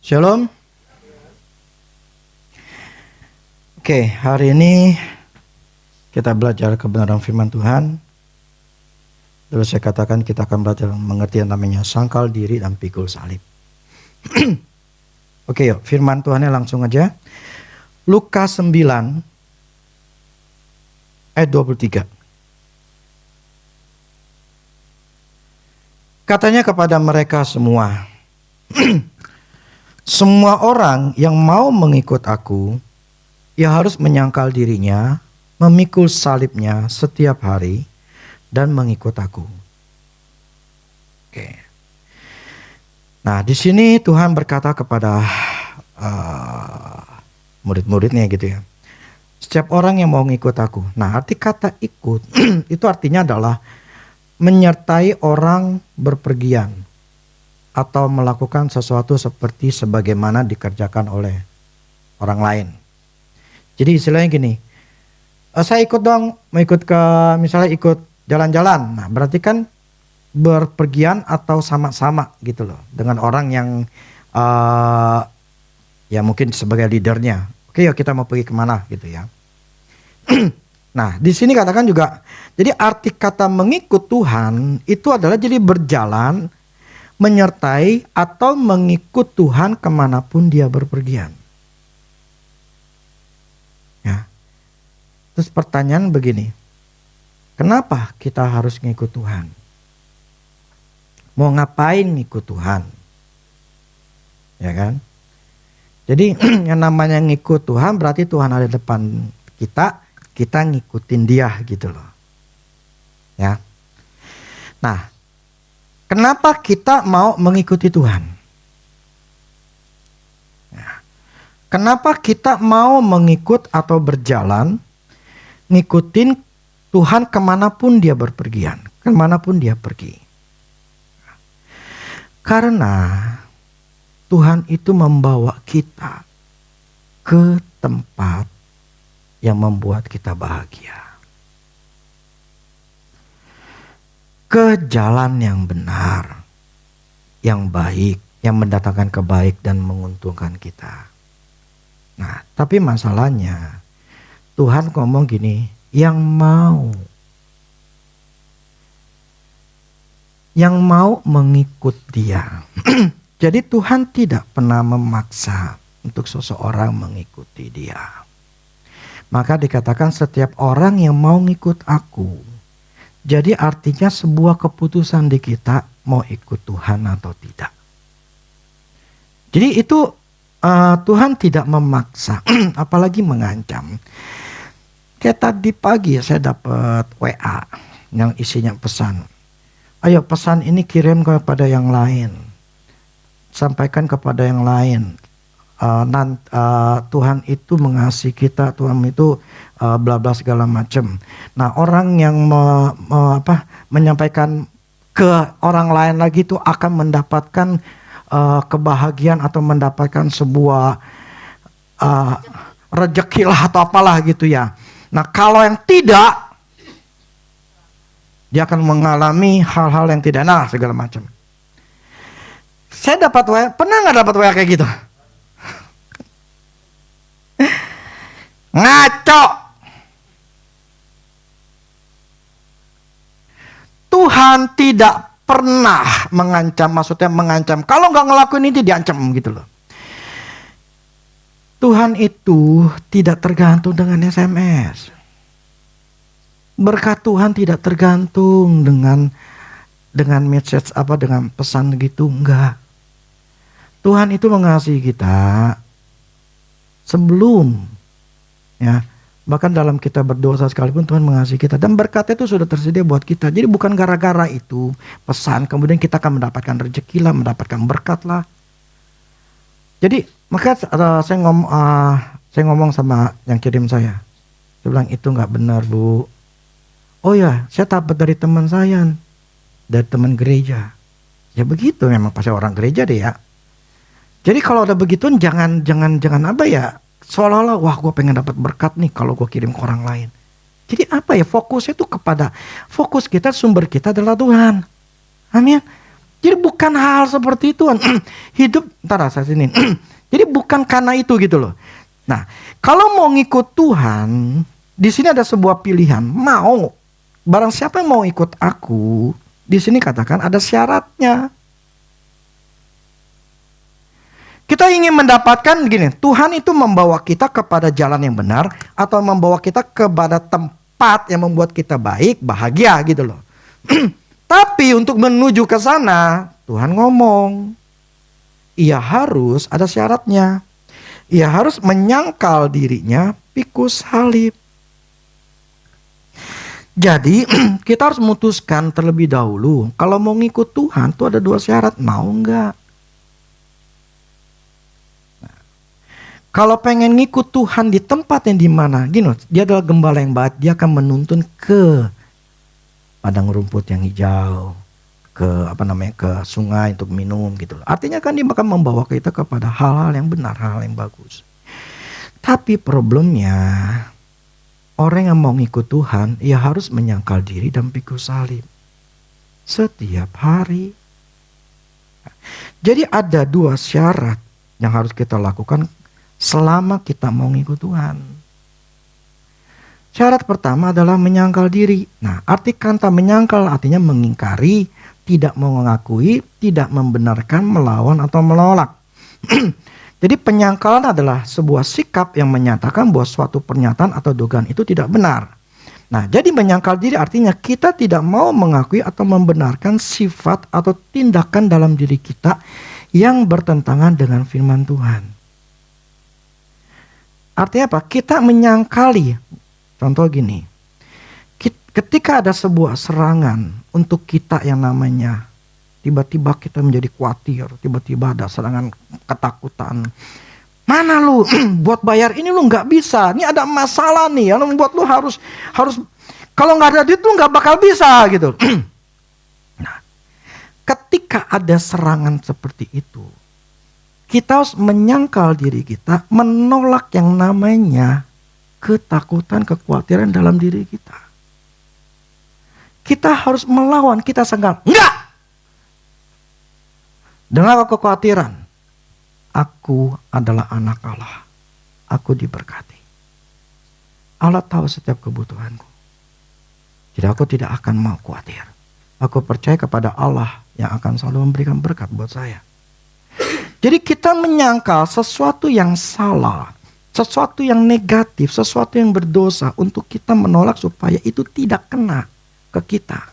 Shalom. Oke, hari ini kita belajar kebenaran firman Tuhan. Terus saya katakan kita akan belajar mengerti yang namanya sangkal diri dan pikul salib. Oke, yuk firman Tuhannya langsung aja. Lukas 9 ayat 23. Katanya kepada mereka semua, semua orang yang mau mengikut aku, ia harus menyangkal dirinya, memikul salibnya setiap hari, dan mengikut aku. Oke. Nah, di sini Tuhan berkata kepada murid-muridnya gitu ya. Setiap orang yang mau ngikut aku. Nah, arti kata ikut itu artinya adalah menyertai orang berpergian atau melakukan sesuatu seperti sebagaimana dikerjakan oleh orang lain. Jadi istilahnya gini, saya ikut dong, mau ikut ke misalnya ikut jalan-jalan. Nah berarti kan berpergian atau sama-sama gitu loh dengan orang yang ya mungkin sebagai leadernya. Oke, yuk kita mau pergi kemana gitu ya. Nah di sini katakan juga, jadi arti kata mengikut Tuhan itu adalah jadi berjalan, menyertai atau mengikut Tuhan kemanapun dia berpergian. Ya. Terus pertanyaan begini, kenapa kita harus ngikut Tuhan? Mau ngapain ngikut Tuhan? Ya kan? Jadi yang namanya ngikut Tuhan berarti Tuhan ada di depan kita ngikutin dia gitu loh. Ya. Nah, kenapa kita mau mengikuti Tuhan? Kenapa kita mau mengikut atau berjalan, ngikutin Tuhan kemanapun dia berpergian, kemanapun dia pergi? Karena Tuhan itu membawa kita ke tempat yang membuat kita bahagia. Ke jalan yang benar, yang baik, yang mendatangkan kebaikan dan menguntungkan kita. Nah, tapi masalahnya Tuhan ngomong gini, yang mau mengikut dia. Jadi Tuhan tidak pernah memaksa untuk seseorang mengikuti dia. Maka dikatakan setiap orang yang mau ngikut aku. Jadi artinya sebuah keputusan di kita mau ikut Tuhan atau tidak. Jadi itu Tuhan tidak memaksa, apalagi mengancam. Kayak tadi pagi ya saya dapat WA yang isinya pesan. Ayo pesan ini kirim kepada yang lain. Sampaikan kepada yang lain. Tuhan itu mengasihi kita, Tuhan itu bla bla segala macam. Nah orang yang menyampaikan ke orang lain lagi itu akan mendapatkan kebahagiaan atau mendapatkan sebuah rezeki lah atau apalah gitu ya. Nah kalau yang tidak, dia akan mengalami hal-hal yang tidak enak segala macam. Saya dapat WA, pernah nggak dapat WA kayak gitu? Ngaco. Tuhan tidak pernah mengancam, maksudnya mengancam. Kalau nggak ngelakuin ini diancam gitu loh. Tuhan itu tidak tergantung dengan SMS. Berkat Tuhan tidak tergantung dengan message dengan pesan gitu, enggak. Tuhan itu mengasihi kita sebelum ya, bahkan dalam kita berdosa sekalipun Tuhan mengasihi kita dan berkatnya itu sudah tersedia buat kita. Jadi bukan gara-gara itu pesan kemudian kita akan mendapatkan rezeki lah, mendapatkan berkat lah. Jadi maka saya ngomong sama yang kirim saya bilang itu nggak benar Bu. Oh ya, saya dapat dari teman saya, dari teman gereja. Ya begitu, memang pasti orang gereja deh ya. Jadi kalau ada begitu jangan apa ya, seolah-olah wah gue pengen dapat berkat nih kalau gue kirim ke orang lain. Jadi apa ya, fokusnya itu kepada, fokus kita, sumber kita adalah Tuhan. Amin. Jadi bukan hal seperti itu. Hidup, ntar saya sini. Jadi bukan karena itu gitu loh. Nah, kalau mau ngikut Tuhan, di sini ada sebuah pilihan. Mau, barang siapa yang mau ikut aku, di sini katakan ada syaratnya. Kita ingin mendapatkan gini, Tuhan itu membawa kita kepada jalan yang benar atau membawa kita kepada tempat yang membuat kita baik, bahagia gitu loh. Tapi untuk menuju ke sana, Tuhan ngomong, ia harus ada syaratnya. Ia harus menyangkal dirinya, pikul salib. Jadi kita harus memutuskan terlebih dahulu, kalau mau ngikut Tuhan tuh ada 2 syarat, mau enggak? Kalau pengen ngikut Tuhan di tempat yang dimana, gini, dia adalah gembala yang baik, dia akan menuntun ke padang rumput yang hijau, ke sungai untuk minum gitu. Artinya kan dia akan membawa kita kepada hal-hal yang benar, hal yang bagus. Tapi problemnya, orang yang mau ngikut Tuhan, ia harus menyangkal diri dan pikul salib setiap hari. Jadi ada 2 syarat yang harus kita lakukan selama kita mau ngikut Tuhan. Syarat pertama adalah menyangkal diri. Nah, arti kata menyangkal artinya mengingkari, tidak mau mengakui, tidak membenarkan, melawan atau menolak. Jadi penyangkalan adalah sebuah sikap yang menyatakan bahwa suatu pernyataan atau dugaan itu tidak benar. Nah, jadi menyangkal diri artinya kita tidak mau mengakui atau membenarkan sifat atau tindakan dalam diri kita yang bertentangan dengan firman Tuhan. Artinya apa? Kita menyangkali. Contoh gini. Ketika ada sebuah serangan untuk kita yang namanya, tiba-tiba kita menjadi khawatir, tiba-tiba ada serangan ketakutan. Mana lu buat bayar ini lu nggak bisa. Ini ada masalah nih yang membuat lu harus kalau nggak ada duit lu nggak bakal bisa gitu. Nah, ketika ada serangan seperti itu, kita harus menyangkal diri kita, menolak yang namanya ketakutan, kekhawatiran dalam diri kita. Kita harus melawan, kita sangkal, enggak! Dengan kekhawatiran, aku adalah anak Allah, aku diberkati. Allah tahu setiap kebutuhanku. Jadi aku tidak akan mau khawatir. Aku percaya kepada Allah yang akan selalu memberikan berkat buat saya. Jadi kita menyangkal sesuatu yang salah, sesuatu yang negatif, sesuatu yang berdosa untuk kita menolak supaya itu tidak kena ke kita.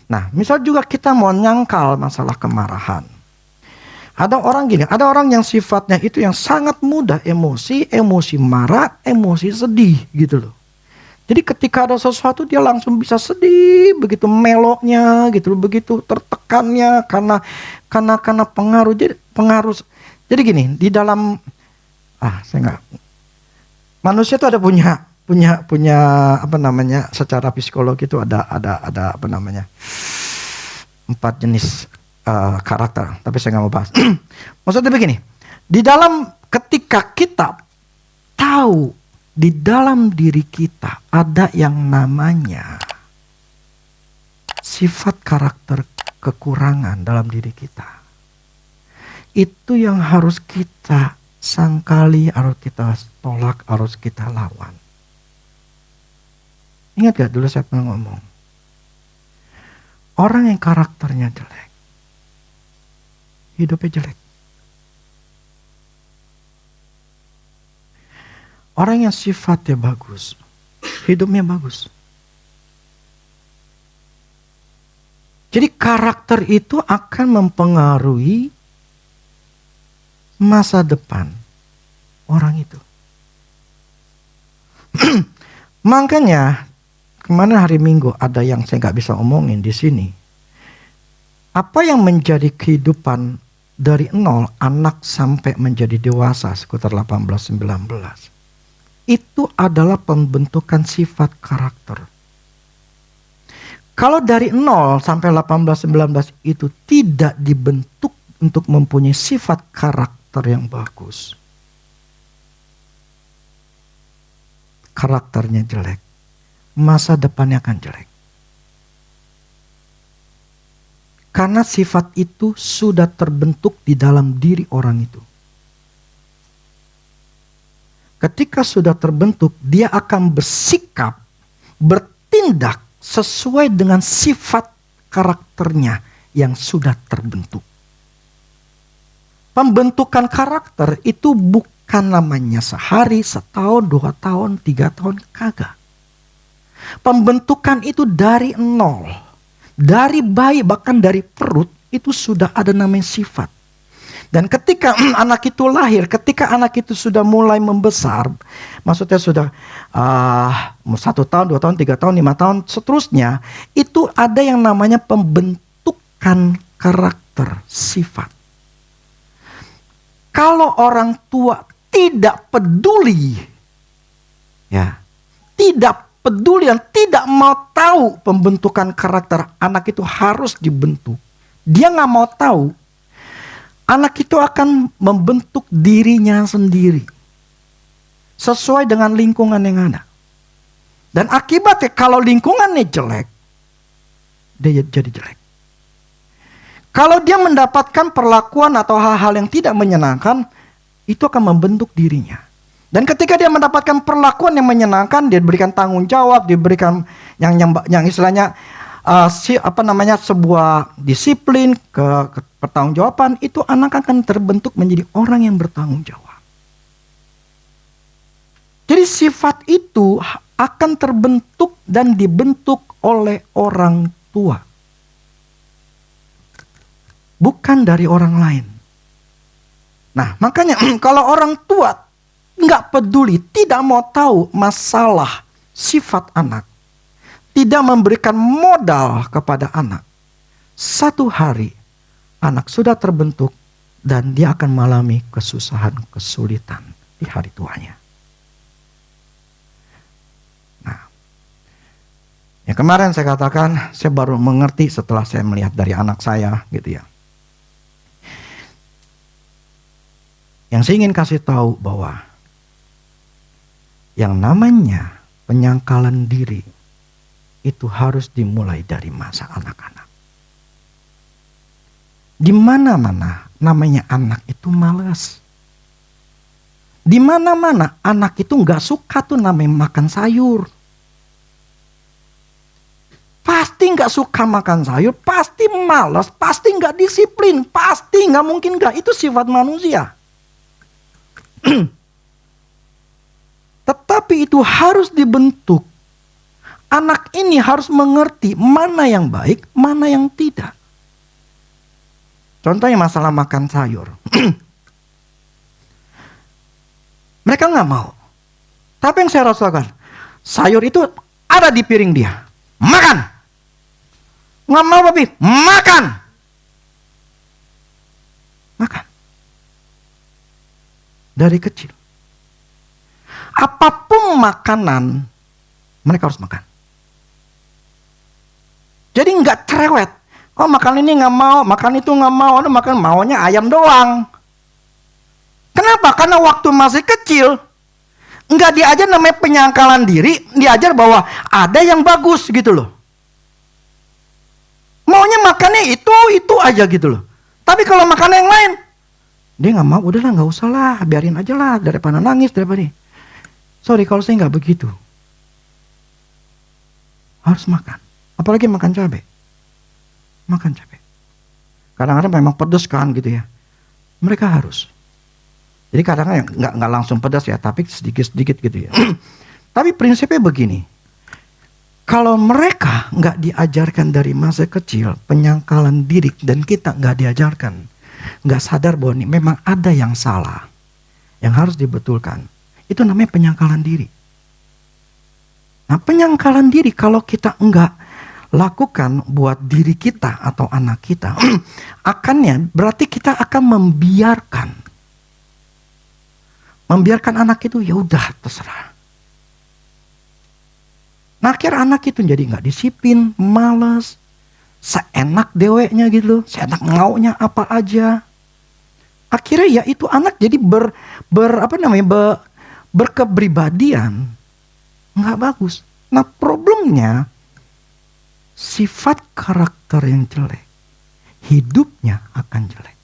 Nah, misal juga kita mau nyangkal masalah kemarahan. Ada orang gini, ada orang yang sifatnya itu yang sangat mudah emosi marah, emosi sedih gitu loh. Jadi ketika ada sesuatu dia langsung bisa sedih, begitu meloknya gitu, begitu tertekannya karena pengaruh. Jadi gini, di dalam manusia itu ada punya apa namanya, secara psikologi itu ada apa namanya, 4 jenis karakter, tapi saya nggak mau bahas. Maksudnya begini, di dalam ketika kita tahu di dalam diri kita ada yang namanya sifat karakter kekurangan dalam diri kita. Itu yang harus kita sangkali, harus kita tolak, harus kita lawan. Ingat gak dulu saya pernah ngomong, orang yang karakternya jelek, hidupnya jelek. Orang yang sifatnya bagus, hidupnya bagus. Jadi karakter itu akan mempengaruhi masa depan orang itu. Makanya kemarin hari Minggu ada yang saya nggak bisa omongin di sini. Apa yang menjadi kehidupan dari nol anak sampai menjadi dewasa sekitar 18-19. Itu adalah pembentukan sifat karakter. Kalau dari 0 sampai 18-19 itu tidak dibentuk untuk mempunyai sifat karakter yang bagus, karakternya jelek, masa depannya akan jelek. Karena sifat itu sudah terbentuk di dalam diri orang itu. Ketika sudah terbentuk, dia akan bersikap, bertindak sesuai dengan sifat karakternya yang sudah terbentuk. Pembentukan karakter itu bukan namanya sehari, setahun, 2 tahun, 3 tahun, kagak. Pembentukan itu dari nol. Dari bayi, bahkan dari perut, itu sudah ada namanya sifat. Dan ketika anak itu lahir, ketika anak itu sudah mulai membesar, maksudnya sudah 1 tahun, 2 tahun, 3 tahun, 5 tahun, seterusnya, itu ada yang namanya pembentukan karakter, sifat. Kalau orang tua tidak peduli, ya, tidak peduli dan tidak mau tahu pembentukan karakter anak itu harus dibentuk, dia nggak mau tahu, anak itu akan membentuk dirinya sendiri sesuai dengan lingkungan yang ada. Dan akibatnya kalau lingkungannya jelek, dia jadi jelek. Kalau dia mendapatkan perlakuan atau hal-hal yang tidak menyenangkan, itu akan membentuk dirinya. Dan ketika dia mendapatkan perlakuan yang menyenangkan, dia diberikan tanggung jawab, diberikan yang istilahnya sebuah disiplin, ke pertanggungjawaban, itu anak akan terbentuk menjadi orang yang bertanggung jawab. Jadi sifat itu akan terbentuk dan dibentuk oleh orang tua. Bukan dari orang lain. Nah, makanya kalau orang tua nggak peduli, tidak mau tahu masalah sifat anak, tidak memberikan modal kepada anak, satu hari anak sudah terbentuk dan dia akan mengalami kesusahan, kesulitan di hari tuanya. Nah, yang kemarin saya katakan, saya baru mengerti setelah saya melihat dari anak saya, gitu ya. Yang saya ingin kasih tahu bahwa yang namanya penyangkalan diri itu harus dimulai dari masa anak-anak. Di mana-mana namanya anak itu malas. Di mana-mana anak itu nggak suka tuh namanya makan sayur. Pasti nggak suka makan sayur, pasti malas, pasti nggak disiplin, pasti nggak mungkin nggak. Itu sifat manusia. Tetapi itu harus dibentuk. Anak ini harus mengerti mana yang baik, mana yang tidak. Contohnya masalah makan sayur. Mereka nggak mau. Tapi yang saya rasakan, sayur itu ada di piring dia. Makan. Nggak mau babi, makan. Makan. Dari kecil. Apapun makanan, mereka harus makan. Jadi nggak cerewet. Oh, makan ini nggak mau, makan itu nggak mau, ada makan maunya ayam doang. Kenapa? Karena waktu masih kecil nggak diajar namanya penyangkalan diri, diajar bahwa ada yang bagus gitu loh. Maunya makannya itu aja gitu loh. Tapi kalau makan yang lain, dia nggak mau, udahlah nggak usah lah, biarin aja lah daripada nangis daripada. Sorry kalau saya nggak begitu. Harus makan, apalagi makan cabai. Makan cabai. Kadang-kadang memang pedas kan gitu ya. Mereka harus. Jadi kadang-kadang nggak langsung pedas ya, tapi sedikit-sedikit gitu ya. Tapi prinsipnya begini. Kalau mereka nggak diajarkan dari masa kecil penyangkalan diri dan kita nggak diajarkan, nggak sadar bahwa ini memang ada yang salah, yang harus dibetulkan. Itu namanya penyangkalan diri. Nah, penyangkalan diri kalau kita enggak lakukan buat diri kita atau anak kita, akannya berarti kita akan membiarkan anak itu ya udah terserah. Nah, akhirnya anak itu jadi nggak disiplin, malas, seenak deweknya gitu, seenak maunya apa aja. Akhirnya ya itu anak jadi berkepribadian nggak bagus. Nah, problemnya sifat karakter yang jelek hidupnya akan jelek.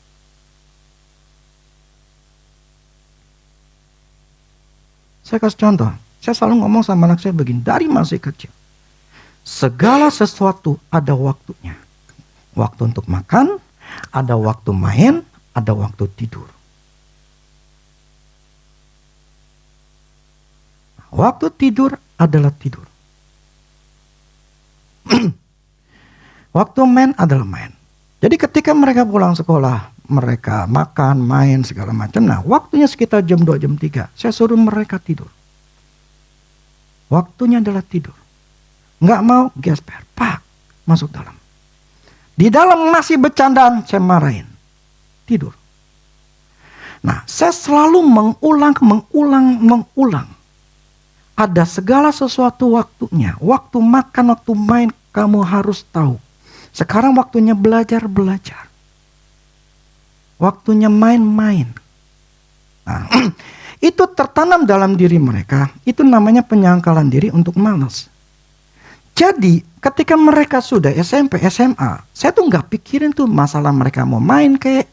Saya kasih contoh. Saya selalu ngomong sama anak saya begini, dari masih kecil. Segala sesuatu ada waktunya. Waktu untuk makan, ada waktu main, ada waktu tidur. Waktu tidur adalah tidur. Waktu main adalah main. Jadi ketika mereka pulang sekolah, mereka makan, main, segala macam. Nah, waktunya sekitar jam 2, jam 3. Saya suruh mereka tidur. Waktunya adalah tidur. Nggak mau, gesper, pak, masuk dalam. Di dalam masih bercandaan, saya marahin. Tidur. Nah, saya selalu mengulang. Ada segala sesuatu waktunya. Waktu makan, waktu main, kamu harus tahu. Sekarang waktunya belajar. Waktunya main. Nah, itu tertanam dalam diri mereka. Itu namanya penyangkalan diri untuk malas. Jadi ketika mereka sudah SMP, SMA, saya tuh nggak pikirin tuh masalah mereka mau main kayak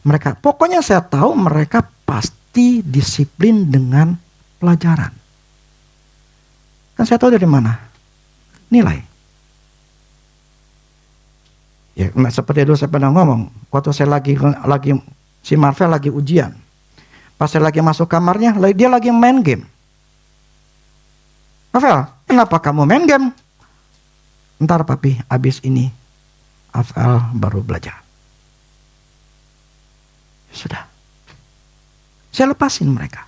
mereka. Pokoknya saya tahu mereka pasti disiplin dengan pelajaran. Kan saya tahu dari mana? Nilai. Ya, seperti dulu saya pernah ngomong, waktu saya lagi si Marvel lagi ujian. Pas saya lagi masuk kamarnya, dia lagi main game. Marvel, kenapa kamu main game? Ntar papi, abis ini Afel baru belajar. Sudah. Saya lepasin mereka.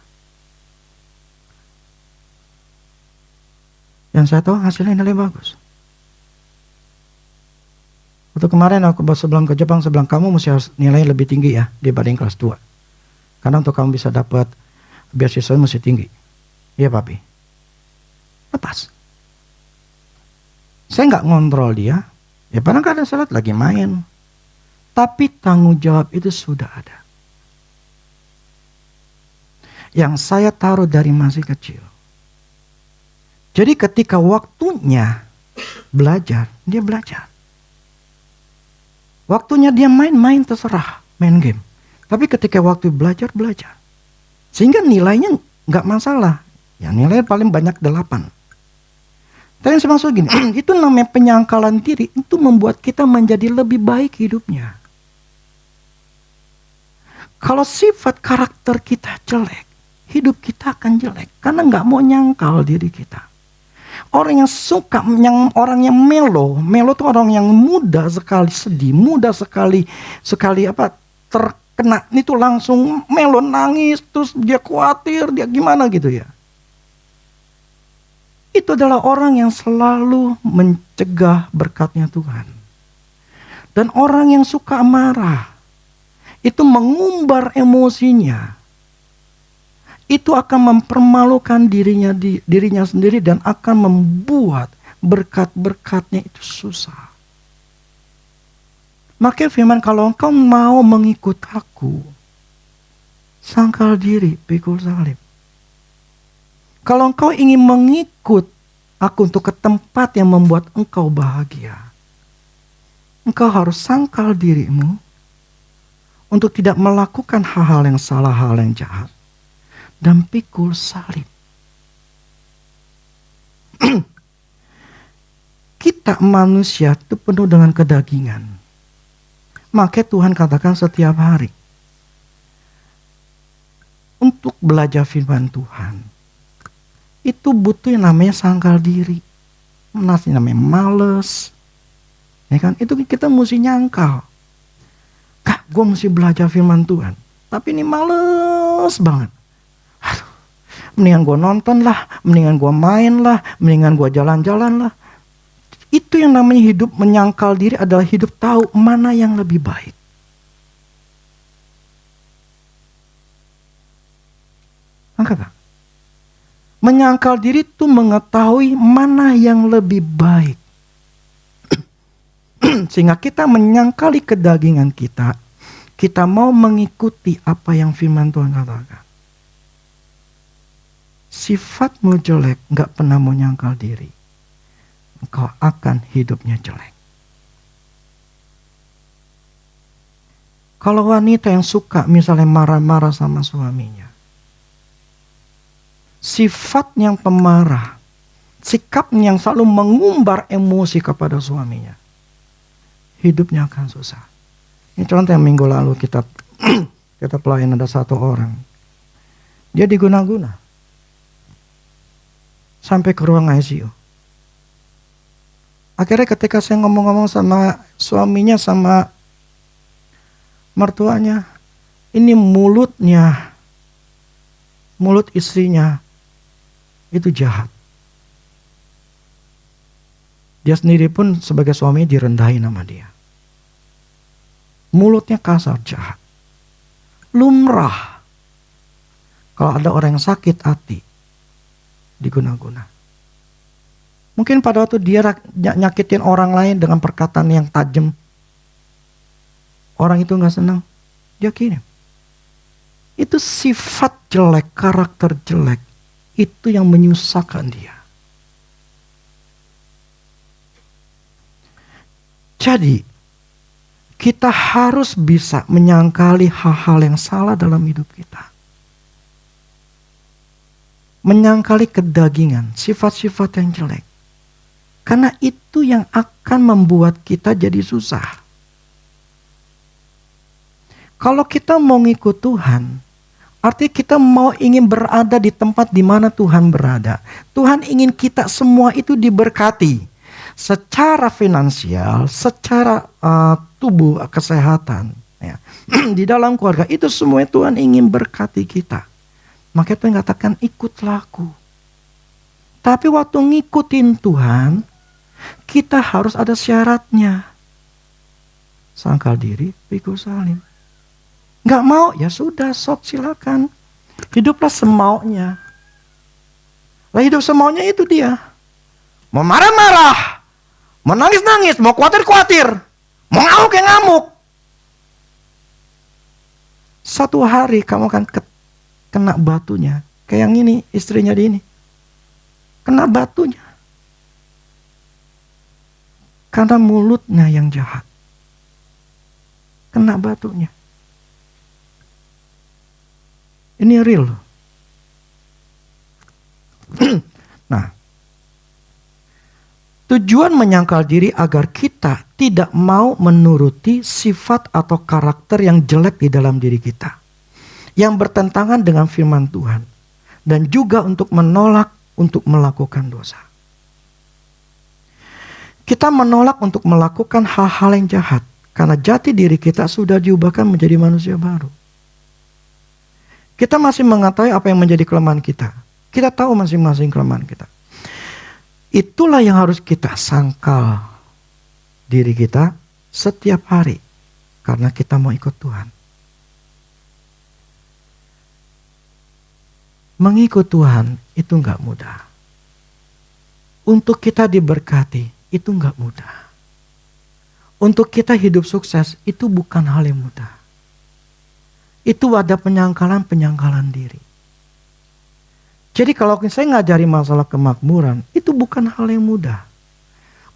Yang saya tahu hasilnya nilai bagus. Waktu kemarin aku sebelum ke Jepang, saya bilang kamu mesti harus nilai lebih tinggi ya dibanding kelas 2. Karena untuk kamu bisa dapat beasiswa mesti tinggi. Iya papi. Lepas. Saya nggak ngontrol dia. Ya padahal kadang saya lihat lagi main. Tapi tanggung jawab itu sudah ada. Yang saya taruh dari masih kecil. Jadi ketika waktunya belajar, dia belajar. Waktunya dia main terserah, main game. Tapi ketika waktu belajar. Sehingga nilainya nggak masalah. Ya nilai paling banyak 8. Tapi yang saya maksud gini, itu namanya penyangkalan diri, itu membuat kita menjadi lebih baik hidupnya. Kalau sifat karakter kita jelek, hidup kita akan jelek. Karena nggak mau nyangkal diri kita. Orang yang suka, orang yang melo itu orang yang mudah sekali sedih, mudah sekali terkena, itu langsung melo, nangis, terus dia khawatir, dia gimana gitu ya. Itu adalah orang yang selalu mencegah berkatnya Tuhan. Dan orang yang suka marah, itu mengumbar emosinya. Itu akan mempermalukan dirinya sendiri dan akan membuat berkat-berkatnya itu susah. Maka firman, kalau engkau mau mengikut aku, sangkal diri, pikul salib. Kalau engkau ingin mengikut aku untuk ke tempat yang membuat engkau bahagia, engkau harus sangkal dirimu untuk tidak melakukan hal-hal yang salah, hal yang jahat. Dan pikul salib. Kita manusia itu penuh dengan kedagingan. Maka Tuhan katakan setiap hari. Untuk belajar firman Tuhan. Itu butuh yang namanya sangkal diri. Namanya males. Ya kan? Itu kita mesti nyangkal. Kak, gue mesti belajar firman Tuhan. Tapi ini males banget. Mendingan gue nonton lah, mendingan gue main lah, mendingan gue jalan-jalan lah. Itu yang namanya hidup menyangkal diri adalah hidup tahu mana yang lebih baik. Angkat tak? Menyangkal diri itu mengetahui mana yang lebih baik. Sehingga kita menyangkali kedagingan kita. Kita mau mengikuti apa yang firman Tuhan katakan. Sifatmu jelek, gak pernah mau nyangkal diri. Engkau akan hidupnya jelek. Kalau wanita yang suka misalnya marah-marah sama suaminya, sifat yang pemarah, sikap yang selalu mengumbar emosi kepada suaminya, hidupnya akan susah. Ini contoh yang minggu lalu kita pelayan, ada satu orang, dia diguna-guna sampai ke ruang ICU. Akhirnya ketika saya ngomong-ngomong sama suaminya, sama mertuanya, ini mulut istrinya itu jahat. Dia sendiri pun sebagai suami direndahin sama dia. Mulutnya kasar, jahat. Lumrah kalau ada orang yang sakit hati diguna-guna. Mungkin pada waktu dia nyakitin orang lain dengan perkataan yang tajam, orang itu gak senang, dia kirim. Itu sifat jelek, karakter jelek, itu yang menyusahkan dia. Jadi kita harus bisa menyangkali hal-hal yang salah dalam hidup kita. Menyangkali kedagingan, sifat-sifat yang jelek. Karena itu yang akan membuat kita jadi susah. Kalau kita mau ngikut Tuhan, artinya kita ingin berada di tempat di mana Tuhan berada. Tuhan ingin kita semua itu diberkati. Secara finansial, secara tubuh, kesehatan. Ya. Di dalam keluarga, itu semua Tuhan ingin berkati kita. Makanya Tuhan katakan ikutlah aku. Tapi waktu ngikutin Tuhan, kita harus ada syaratnya. Sangkal diri, pikul salib. Gak mau, ya sudah, sok silakan. Hiduplah semaunya. Lah hidup semaunya itu dia. Mau marah-marah, mau nangis-nangis, mau khawatir-khawatir, mau ngamuk ya ngamuk. Satu hari kamu akan kena batunya. Kayak yang ini, istrinya di ini. Kena batunya. Karena mulutnya yang jahat. Kena batunya. Ini real. Nah, tujuan menyangkal diri agar kita tidak mau menuruti sifat atau karakter yang jelek di dalam diri kita. Yang bertentangan dengan firman Tuhan. Dan juga untuk menolak untuk melakukan dosa. Kita menolak untuk melakukan hal-hal yang jahat. Karena jati diri kita sudah diubahkan menjadi manusia baru. Kita masih mengetahui apa yang menjadi kelemahan kita. Kita tahu masing-masing kelemahan kita. Itulah yang harus kita sangkal diri kita setiap hari. Karena kita mau ikut Tuhan. Mengikut Tuhan itu gak mudah. Untuk kita diberkati itu gak mudah. Untuk kita hidup sukses itu bukan hal yang mudah. Itu ada penyangkalan diri. Jadi kalau saya ngajari masalah kemakmuran, itu bukan hal yang mudah.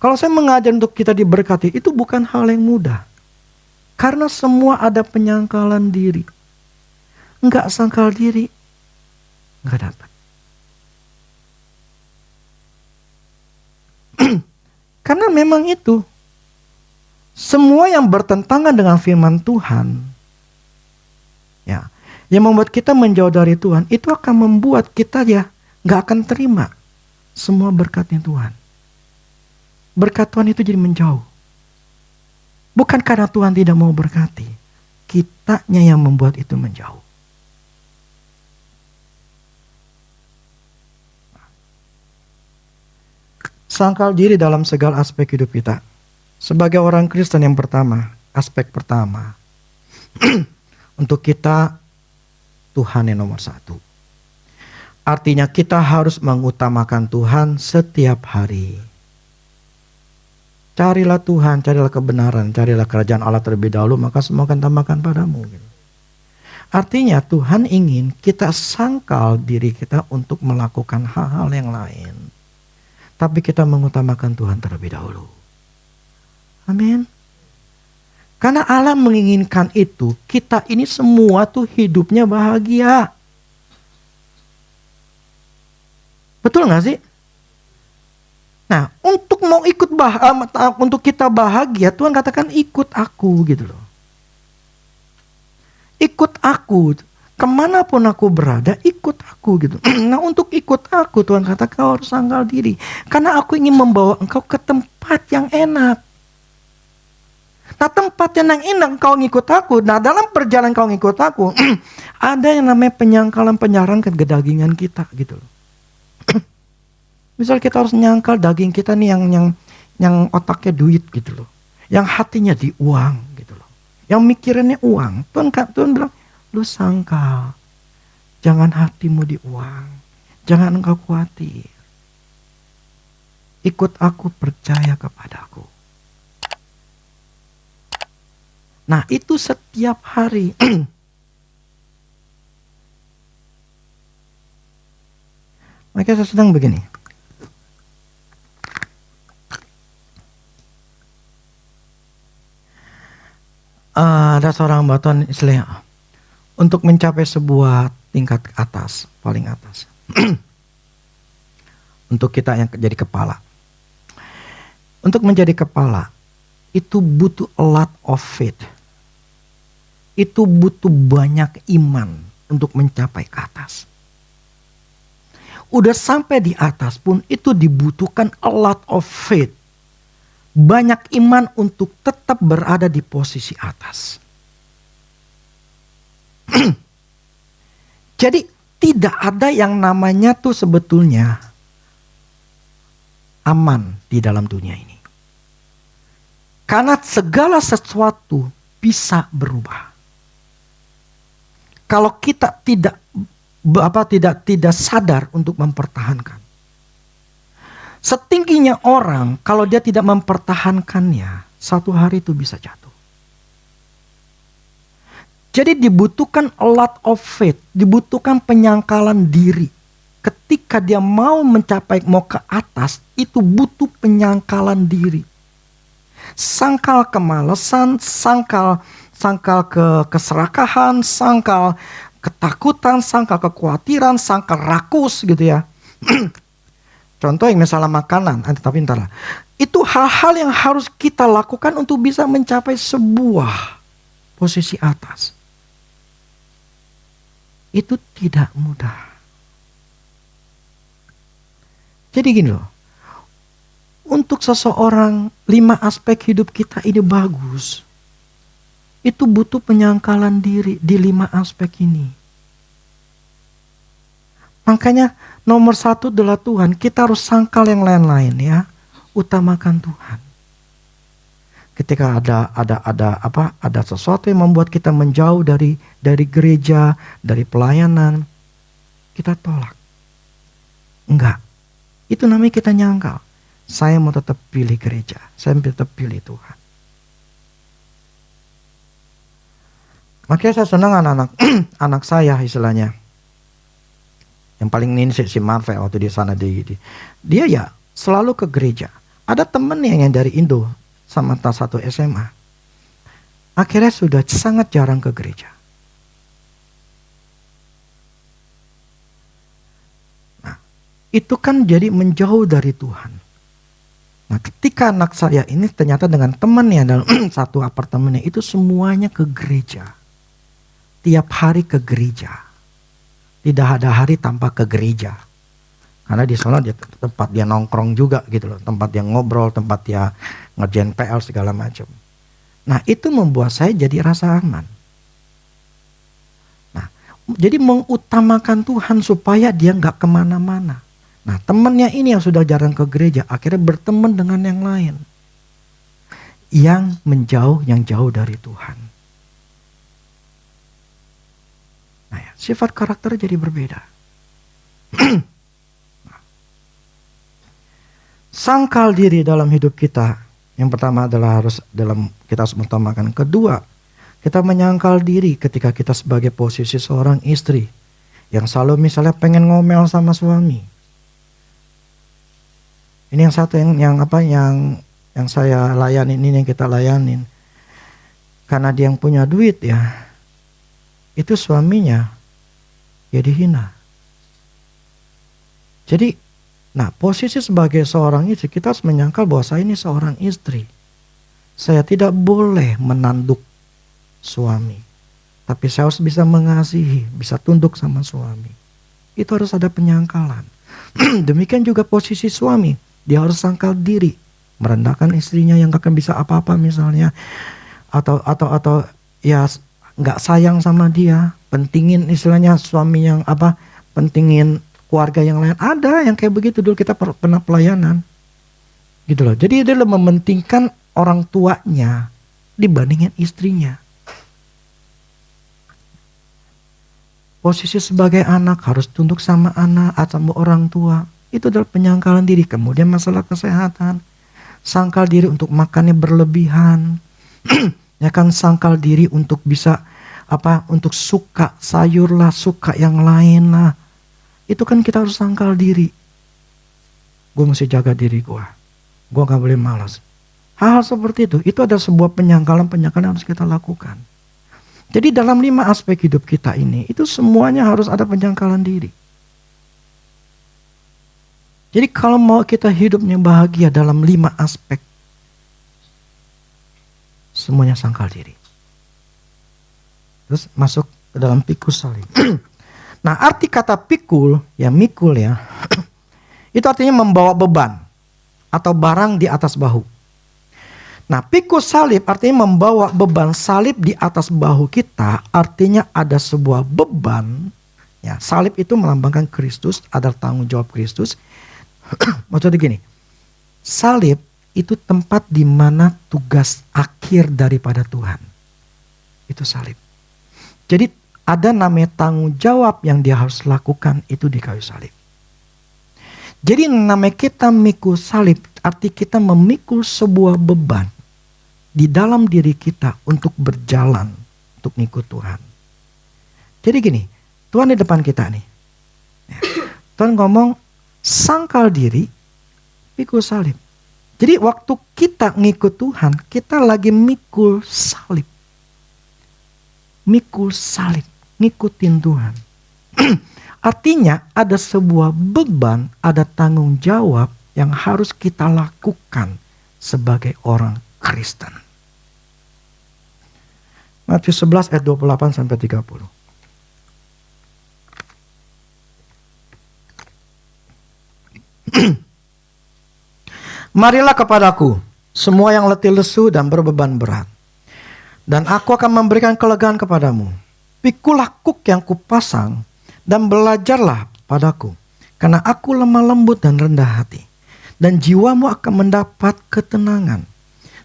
Kalau saya mengajar untuk kita diberkati, itu bukan hal yang mudah. Karena semua ada penyangkalan diri. Enggak sangkal diri, enggak dapat. Karena memang itu, semua yang bertentangan dengan firman Tuhan, ya, yang membuat kita menjauh dari Tuhan, itu akan membuat kita ya gak akan terima semua berkatnya Tuhan. Berkat Tuhan itu jadi menjauh. Bukan karena Tuhan tidak mau berkati, kitanya yang membuat itu menjauh. Sangkal diri dalam segala aspek hidup kita. Sebagai orang Kristen yang pertama, aspek pertama, untuk kita Tuhan yang nomor satu. Artinya kita harus mengutamakan Tuhan setiap hari. Carilah Tuhan, carilah kebenaran, carilah kerajaan Allah terlebih dahulu, maka semua akan tambahkan padamu. Artinya Tuhan ingin kita sangkal diri kita untuk melakukan hal-hal yang lain. Tapi kita mengutamakan Tuhan terlebih dahulu. Amin. Karena Allah menginginkan itu, kita ini semua tuh hidupnya bahagia. Betul gak sih? Nah, untuk mau ikut untuk kita bahagia, Tuhan katakan ikut aku gitu loh. Ikut aku, kemanapun aku berada, ikut aku gitu. Nah, untuk ikut aku, Tuhan kata kau harus sangkal diri. Karena aku ingin membawa engkau ke tempat yang enak. Nah, tempat yang enak kau ngikut aku. Nah, dalam perjalanan kau ngikut aku, ada yang namanya penyangkalan kedagingan kita gitu loh. Misal kita harus nyangkal daging kita nih yang otaknya duit gitu loh. Yang hatinya di uang gitu loh. Yang mikirannya uang. Tuhan bilang, lu sangkal. Jangan hatimu di uang. Jangan engkau khawatir. Ikut aku, percaya kepadaku. Nah, itu setiap hari. Makanya saya sedang begini. Ada seorang batuan istilahnya untuk mencapai sebuah tingkat atas, paling atas. Untuk kita yang jadi kepala. Untuk menjadi kepala itu butuh a lot of faith. Itu butuh banyak iman untuk mencapai ke atas. Udah sampai di atas pun itu dibutuhkan a lot of faith. Banyak iman untuk tetap berada di posisi atas. Jadi tidak ada yang namanya tuh sebetulnya aman di dalam dunia ini. Karena segala sesuatu bisa berubah. Kalau kita tidak sadar untuk mempertahankan. Setingginya orang, kalau dia tidak mempertahankannya, satu hari itu bisa jatuh. Jadi dibutuhkan a lot of faith, dibutuhkan penyangkalan diri. Ketika dia mau ke atas, itu butuh penyangkalan diri. Sangkal kemalasan, sangkal keserakahan, sangkal ketakutan, sangkal kekhawatiran, sangkal rakus gitu ya. Contoh yang misalnya makanan, tapi entar lah. Itu hal-hal yang harus kita lakukan untuk bisa mencapai sebuah posisi atas. Itu tidak mudah. Jadi gini loh. Untuk seseorang 5 aspek hidup kita ini bagus. Itu butuh penyangkalan diri di 5 aspek ini. Makanya nomor 1 adalah Tuhan. Kita harus sangkal yang lain-lain ya. Utamakan Tuhan. Ketika ada sesuatu yang membuat kita menjauh dari gereja, dari pelayanan, kita tolak. Enggak. Itu namanya kita nyangkal. Saya mau tetap pilih gereja. Saya tetap pilih Tuhan. Makanya saya senang anak saya istilahnya. Yang paling ini si Marvel waktu di sana dia ya selalu ke gereja. Ada temennya yang dari Indo sama satu SMA. Akhirnya sudah sangat jarang ke gereja. Nah, itu kan jadi menjauh dari Tuhan. Nah, ketika anak saya ini ternyata dengan temannya dalam satu apartemennya itu semuanya ke gereja. Tiap hari ke gereja. Tidak ada hari tanpa ke gereja. Karena di sana tempat dia nongkrong juga gitu loh. Tempat dia ngobrol, tempat dia ngerjain PL segala macam. Nah, itu membuat saya jadi rasa aman. Nah, jadi mengutamakan Tuhan supaya dia nggak kemana-mana. Nah, temannya ini yang sudah jarang ke gereja akhirnya berteman dengan yang lain. Yang jauh dari Tuhan. Nah, ya, sifat karakter jadi berbeda. Sangkal diri dalam hidup kita. Yang pertama adalah kita harus mengutamakan. Kedua, kita menyangkal diri ketika kita sebagai posisi seorang istri yang selalu misalnya pengen ngomel sama suami. Ini yang satu yang saya layanin, ini yang kita layanin. Karena dia yang punya duit ya, itu suaminya jadi hina. Jadi, nah posisi sebagai seorang istri, kita harus menyangkal bahwa saya ini seorang istri. Saya tidak boleh menanduk suami. Tapi saya harus bisa mengasihi, bisa tunduk sama suami. Itu harus ada penyangkalan. Demikian juga posisi suami. Dia harus sangkal diri. Merendahkan istrinya yang gak akan bisa apa-apa misalnya. Atau ya gak sayang sama dia. Pentingin istilahnya suami yang pentingin keluarga yang lain. Ada yang kayak begitu dulu, kita pernah pelayanan. Gitu loh. Jadi dia mementingkan orang tuanya dibandingin istrinya. Posisi sebagai anak harus tunduk sama anak atau orang tua. Itu adalah penyangkalan diri. Kemudian masalah kesehatan. Sangkal diri untuk makannya berlebihan. Ya kan, sangkal diri untuk bisa untuk suka sayur lah, suka yang lain lah. Itu kan kita harus sangkal diri. Gue mesti jaga diri gue. Gue gak boleh malas. Hal-hal seperti itu adalah sebuah penyangkalan yang harus kita lakukan. Jadi dalam 5 aspek hidup kita ini, itu semuanya harus ada penyangkalan diri. Jadi kalau mau kita hidupnya bahagia dalam 5 aspek, semuanya sangkal diri. Terus masuk ke dalam pikul salib. Nah, arti kata pikul ya itu artinya membawa beban atau barang di atas bahu. Nah, pikul salib artinya membawa beban salib di atas bahu kita, artinya ada sebuah beban. Ya, salib itu melambangkan Kristus, ada tanggung jawab Kristus. Maksudnya gini, salib itu tempat di mana tugas akhir daripada Tuhan. Itu salib. Jadi ada namanya tanggung jawab yang dia harus lakukan itu di kayu salib. Jadi namanya kita mikul salib, arti kita memikul sebuah beban di dalam diri kita untuk berjalan, untuk ngikut Tuhan. Jadi gini, Tuhan di depan kita nih. Tuhan ngomong, sangkal diri, pikul salib. Jadi waktu kita ngikut Tuhan, kita lagi mikul salib. Mikul salib, ngikutin Tuhan. Artinya ada sebuah beban, ada tanggung jawab yang harus kita lakukan sebagai orang Kristen. Matius 11 ayat 28 sampai 30. Marilah kepadaku semua yang letih lesu dan berbeban berat, dan aku akan memberikan kelegaan kepadamu. Pikulah kuk yang kupasang dan belajarlah padaku, karena aku lemah lembut dan rendah hati, dan jiwamu akan mendapat ketenangan.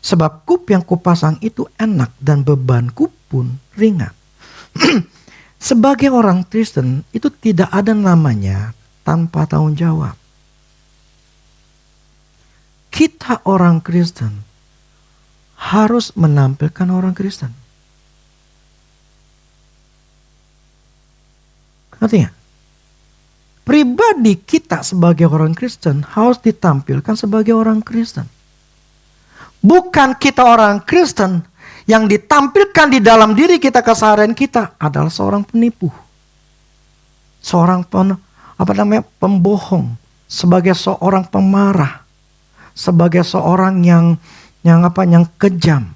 Sebab kuk yang kupasang itu enak dan bebanku pun ringan. Sebagai orang Kristen itu tidak ada namanya tanpa tanggung jawab. Kita orang Kristen harus menampilkan orang Kristen. Ngerti gak? Pribadi kita sebagai orang Kristen harus ditampilkan sebagai orang Kristen. Bukan kita orang Kristen yang ditampilkan di dalam diri kita, keseharian kita adalah seorang penipu. Seorang pembohong, sebagai seorang pemarah, sebagai seorang yang kejam.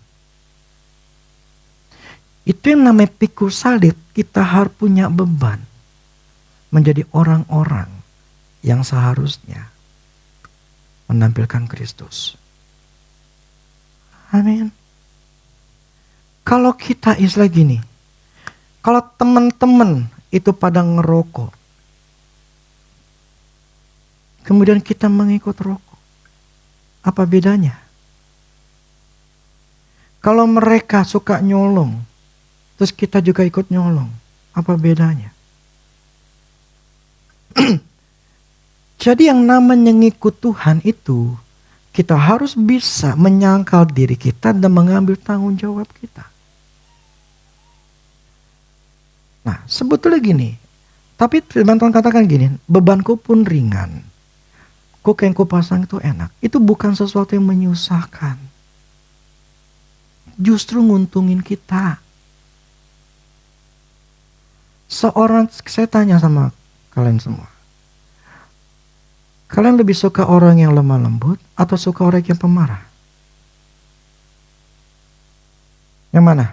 Itu yang namanya pikul salib, kita harus punya beban menjadi orang-orang yang seharusnya menampilkan Kristus. Amin. Kalau kita istilah gini, kalau teman-teman itu pada ngerokok, kemudian kita mengikut rokok, apa bedanya? Kalau mereka suka nyolong, terus kita juga ikut nyolong, apa bedanya? Jadi yang namanya ngikut Tuhan itu, kita harus bisa menyangkal diri kita dan mengambil tanggung jawab kita. Nah, sebetulnya gini, tapi firman Tuhan katakan gini, bebanku pun ringan. Kuk yang kupasang itu enak. Itu bukan sesuatu yang menyusahkan. justru nguntungin kita. Saya tanya sama kalian semua. Kalian lebih suka orang yang lemah lembut atau suka orang yang pemarah? Yang mana?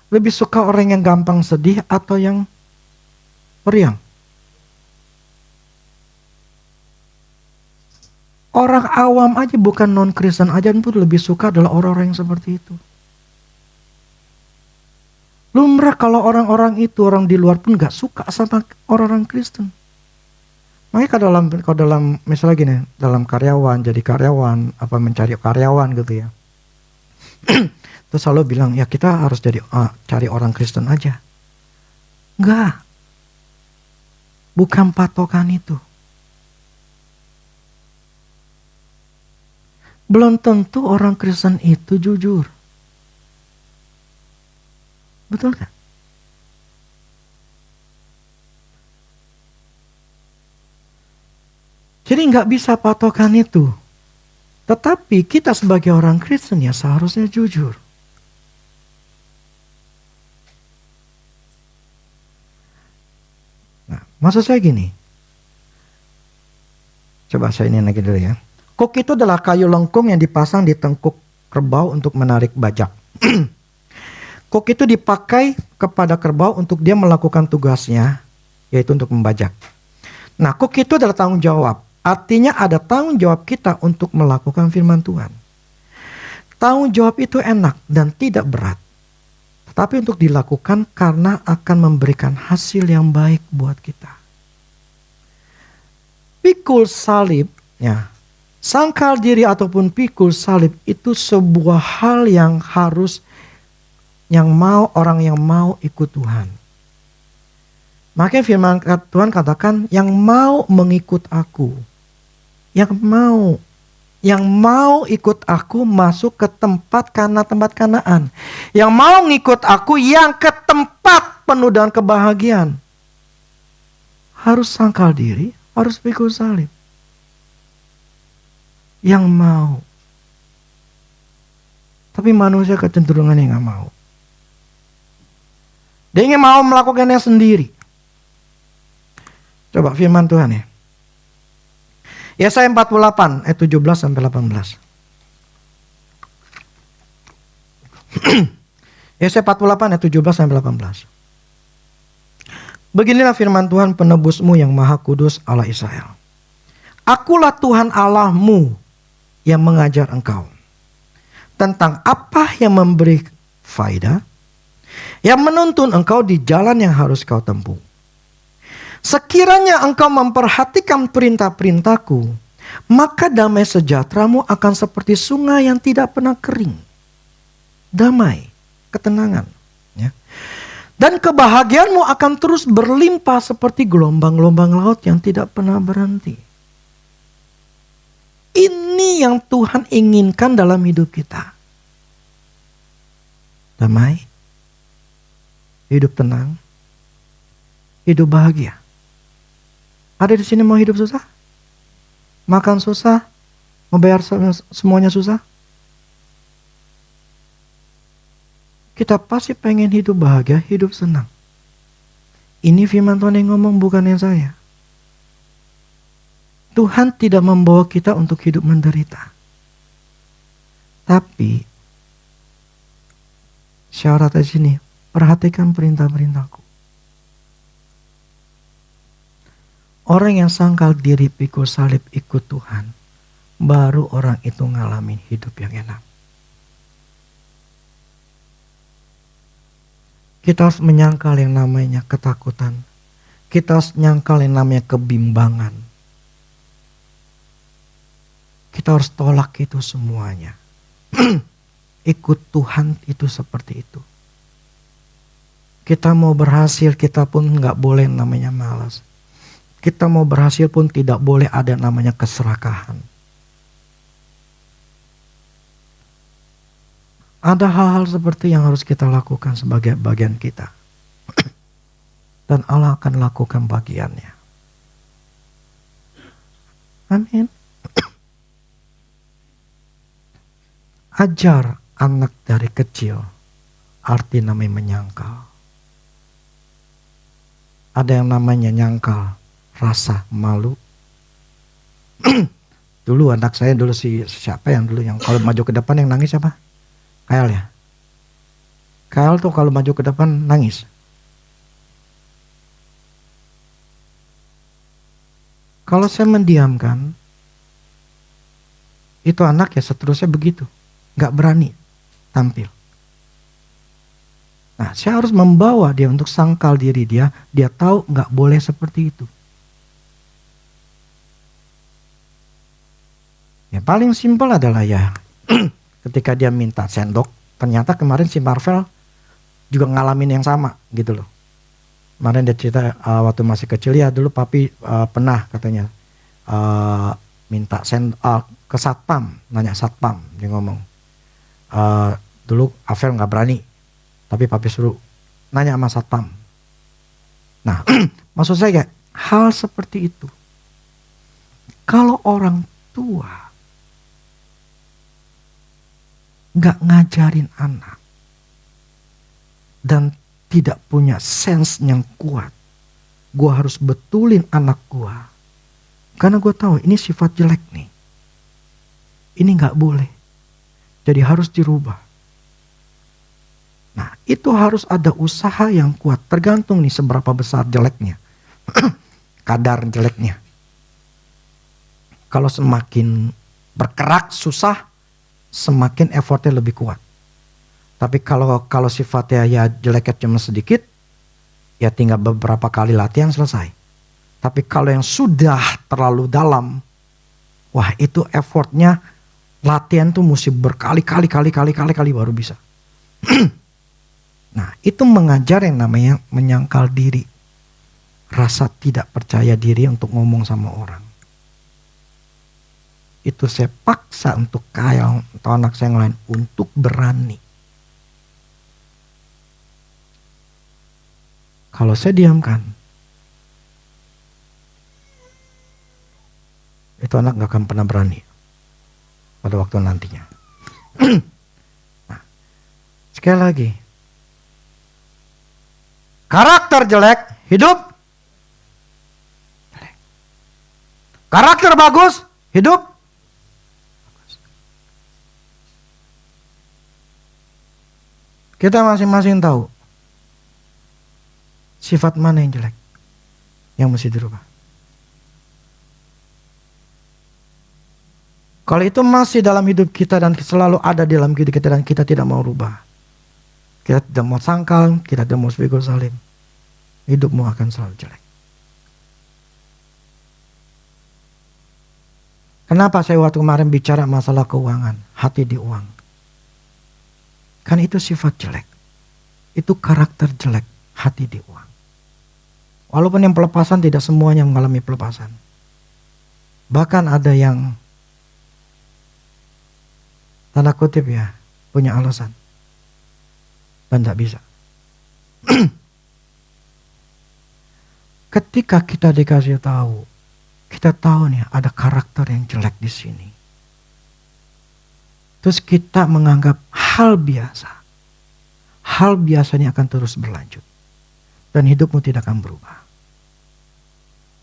Lebih suka orang yang gampang sedih atau yang periang? Orang awam aja, bukan non-Kristen aja pun lebih suka adalah orang-orang yang seperti itu. Lumrah kalau orang-orang itu, orang di luar pun gak suka sama orang-orang Kristen. Makanya kalau dalam misalnya gini, dalam karyawan, jadi karyawan, apa mencari karyawan gitu ya. Terus selalu bilang, ya kita harus cari orang Kristen aja. Enggak. Bukan patokan itu. Belum tentu orang Kristen itu jujur. Betul kan? Jadi nggak bisa patokan itu. Tetapi kita sebagai orang Kristen ya seharusnya jujur. Nah, maksud saya gini. Coba saya ini lagi dulu ya. Kuk itu adalah kayu lengkung yang dipasang di tengkuk kerbau untuk menarik bajak. Kuk itu dipakai kepada kerbau untuk dia melakukan tugasnya, yaitu untuk membajak. Nah, kuk itu adalah tanggung jawab. Artinya ada tanggung jawab kita untuk melakukan firman Tuhan. Tanggung jawab itu enak dan tidak berat. Tetapi untuk dilakukan karena akan memberikan hasil yang baik buat kita. Pikul salib, ya, sangkal diri ataupun pikul salib itu sebuah hal yang harus orang yang mau ikut Tuhan. Makanya firman Tuhan katakan yang mau mengikut aku. Yang mau ikut aku masuk ke tempat Kanaan. Yang mau ngikut aku yang ke tempat penuh dengan kebahagiaan. Harus sangkal diri, harus pikul salib. Yang mau. Tapi manusia kecenderungannya gak mau. Dia ingin mau melakukannya sendiri. Coba firman Tuhan ya. Yesaya 48 ayat 17 sampai 18. Yesaya 48 ayat 17 sampai 18. Beginilah firman Tuhan penebusmu yang maha kudus Allah Israel. Akulah Tuhan Allahmu yang mengajar engkau tentang apa yang memberi faedah, yang menuntun engkau di jalan yang harus kau tempuh. Sekiranya engkau memperhatikan perintah-perintahku, maka damai sejahteramu akan seperti sungai yang tidak pernah kering. Damai, ketenangan. Ya. Dan kebahagiaanmu akan terus berlimpah seperti gelombang-gelombang laut yang tidak pernah berhenti. Ini yang Tuhan inginkan dalam hidup kita. Damai, hidup tenang, hidup bahagia. Ada di sini mau hidup susah? Makan susah? Membayar semuanya susah? Kita pasti pengen hidup bahagia, hidup senang. Ini firman Tuhan yang ngomong, bukan yang saya. Tuhan tidak membawa kita untuk hidup menderita. Tapi syarat di sini, perhatikan perintah-perintahku. Orang yang sangkal diri pikul salib ikut Tuhan, baru orang itu ngalamin hidup yang enak. Kita harus menyangkal yang namanya ketakutan. Kita harus menyangkal yang namanya kebimbangan. Kita harus tolak itu semuanya. Ikut Tuhan itu seperti itu. Kita mau berhasil, kita pun gak boleh namanya malas. Kita mau berhasil pun tidak boleh ada namanya keserakahan. Ada hal-hal seperti yang harus kita lakukan sebagai bagian kita. Dan Allah akan lakukan bagiannya. Amin. anak dari kecil, arti namanya menyangkal. Ada yang namanya nyangkal, rasa malu. Dulu anak saya dulu siapa yang dulu yang kalau maju ke depan yang nangis siapa? Kael ya. Kael tuh kalau maju ke depan nangis. Kalau saya mendiamkan, itu anak ya seterusnya begitu. Gak berani tampil. Nah, saya harus membawa dia untuk sangkal diri dia. Dia tahu gak boleh seperti itu. Ya paling simpel adalah ya ketika dia minta sendok, ternyata kemarin si Marvel juga ngalamin yang sama gitu loh. Kemarin dia cerita waktu masih kecil ya dulu papi pernah katanya minta ke satpam, nanya satpam, dia ngomong dulu Avel nggak berani, tapi papi suruh nanya sama satpam. Nah maksud saya kayak hal seperti itu. Kalau orang tua nggak ngajarin anak dan tidak punya sense yang kuat, gue harus betulin anak gue karena gue tahu ini sifat jelek nih, ini nggak boleh, jadi harus dirubah. Nah itu harus ada usaha yang kuat, tergantung nih seberapa besar jeleknya kadar jeleknya. Kalau semakin berkerak susah, semakin effortnya lebih kuat. Tapi kalau sifatnya ya jeleknya cuma sedikit, ya tinggal beberapa kali latihan selesai. Tapi kalau yang sudah terlalu dalam, wah itu effortnya latihan tuh mesti berkali-kali baru bisa. Nah itu mengajar yang namanya menyangkal diri. Rasa tidak percaya diri untuk ngomong sama orang. Itu saya paksa untuk Kael atau anak saya yang lain untuk berani. Kalau saya diamkan, itu anak gak akan pernah berani pada waktu nantinya. Nah, sekali lagi, karakter jelek, hidup jelek. Karakter bagus, hidup bagus. Kita masing-masing tahu sifat mana yang jelek yang mesti dirubah. Kalau itu masih dalam hidup kita dan selalu ada di dalam hidup kita dan kita tidak mau rubah, kita tidak mau sangkal, kita tidak mau spego salim, hidupmu akan selalu jelek. Kenapa saya waktu kemarin bicara masalah keuangan, hati di uang? Kan itu sifat jelek, itu karakter jelek, hati di uang. Walaupun yang pelepasan tidak semuanya mengalami pelepasan. Bahkan ada yang tanda kutip ya, punya alasan. Dan tidak bisa. Ketika kita dikasih tahu, kita tahu nih ada karakter yang jelek di sini. Terus kita menganggap hal biasa. Hal biasanya akan terus berlanjut. Dan hidupmu tidak akan berubah.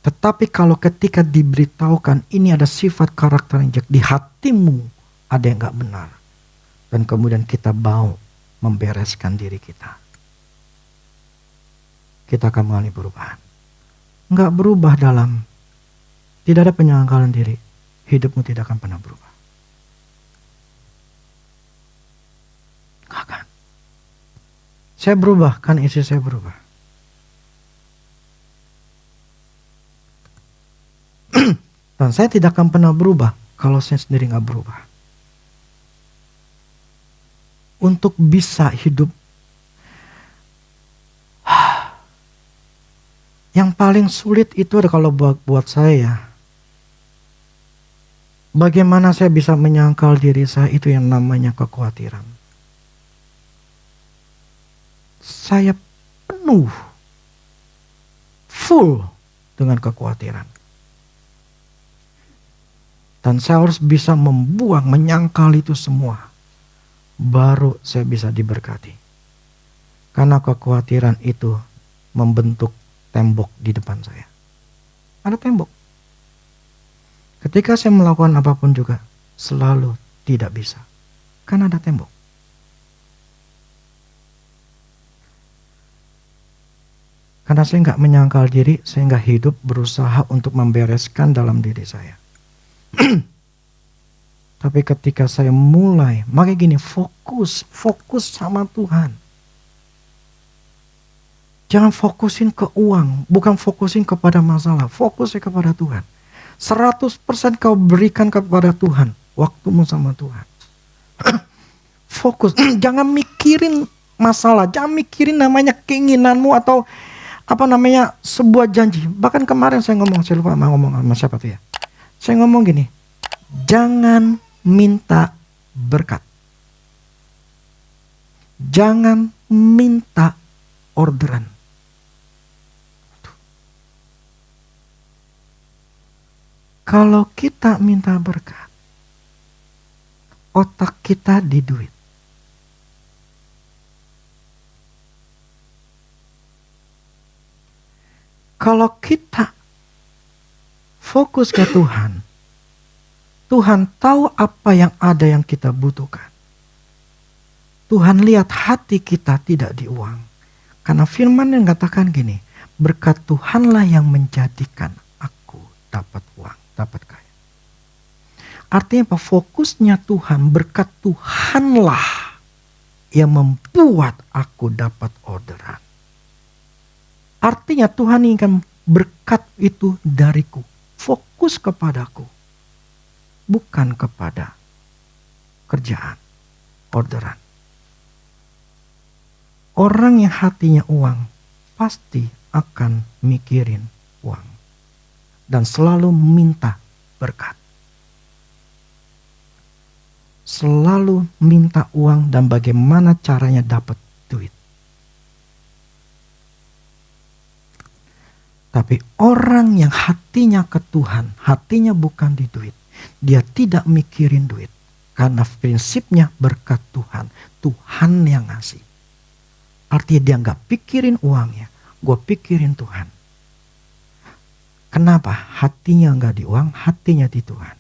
Tetapi kalau ketika diberitahukan ini ada sifat karakter yang jelek di hatimu, ada yang gak benar. Dan kemudian kita mau membereskan diri kita. Kita akan mengalami perubahan. Gak berubah dalam, tidak ada penyangkalan diri. Hidupmu tidak akan pernah berubah. Gak akan. Saya berubah, kan isi saya berubah. Dan saya tidak akan pernah berubah kalau saya sendiri gak berubah. Untuk bisa hidup, yang paling sulit itu kalau buat saya, bagaimana saya bisa menyangkal diri saya, itu yang namanya kekhawatiran. Saya penuh, full dengan kekhawatiran. Dan saya harus bisa membuang, menyangkal itu semua. baru saya bisa diberkati. Karena kekhawatiran itu membentuk tembok di depan saya. Ada tembok. Ketika saya melakukan apapun juga, selalu tidak bisa. Karena ada tembok. Karena saya nggak menyangkal diri, saya nggak hidup berusaha untuk membereskan dalam diri saya. Tapi ketika saya mulai, makanya gini, fokus sama Tuhan. Jangan fokusin ke uang, bukan fokusin kepada masalah, fokusnya kepada Tuhan. 100% kau berikan kepada Tuhan, waktumu sama Tuhan. Fokus, jangan mikirin masalah, jangan mikirin namanya keinginanmu atau sebuah janji. Bahkan kemarin saya lupa ngomong sama siapa tuh ya. Saya ngomong gini, jangan minta berkat. Jangan minta orderan. Kalau kita minta berkat, otak kita di duit. Kalau kita fokus ke Tuhan, Tuhan tahu apa yang ada yang kita butuhkan. Tuhan lihat hati kita tidak di uang. Karena firman yang katakan gini, berkat Tuhanlah yang menjadikan aku dapat uang, dapat kaya. Artinya apa? Fokusnya Tuhan, berkat Tuhanlah yang membuat aku dapat orderan. Artinya Tuhan ingin berkat itu dariku. Fokus kepadaku. Bukan kepada kerjaan, orderan. Orang yang hatinya uang pasti akan mikirin uang. Dan selalu minta berkat. Selalu minta uang dan bagaimana caranya dapat duit. Tapi orang yang hatinya ke Tuhan, hatinya bukan di duit. Dia tidak mikirin duit. Karena prinsipnya berkat Tuhan. Tuhan yang ngasih. Artinya dia gak pikirin uangnya. Gue pikirin Tuhan. Kenapa? Hatinya gak di uang, hatinya di Tuhan.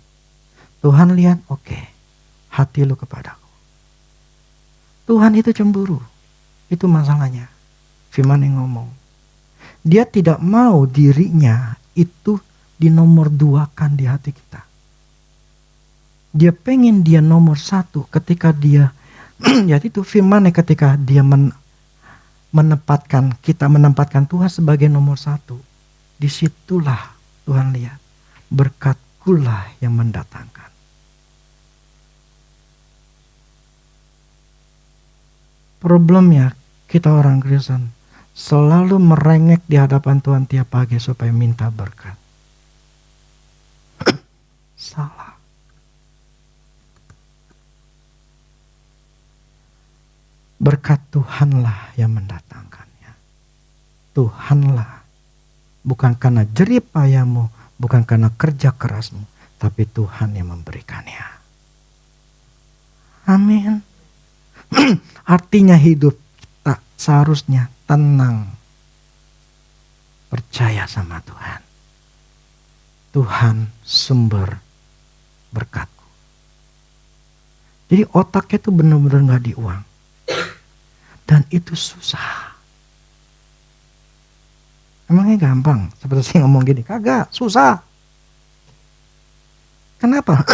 Tuhan lihat, oke, hati lu kepadaku. Tuhan itu cemburu. Itu masalahnya. Firman yang ngomong. Dia tidak mau dirinya itu dinomor duakan di hati kita. Dia pengen dia nomor satu ketika dia, ya itu firmannya ketika dia menempatkan Tuhan sebagai nomor satu. Disitulah Tuhan lihat, berkatkulah yang mendatangkan. Problemnya kita orang Kristen selalu merengek di hadapan Tuhan tiap pagi supaya minta berkat. Salah. Berkat Tuhanlah yang mendatangkannya. Tuhanlah. Bukan karena jerih payahmu, bukan karena kerja kerasmu, tapi Tuhan yang memberikannya. Amin. Artinya hidup kita seharusnya tenang. Percaya sama Tuhan. Tuhan sumber berkatku. Jadi otaknya itu benar-benar gak di uang. Dan itu susah. Emangnya gampang? Seperti saya ngomong gini, kagak, susah. Kenapa?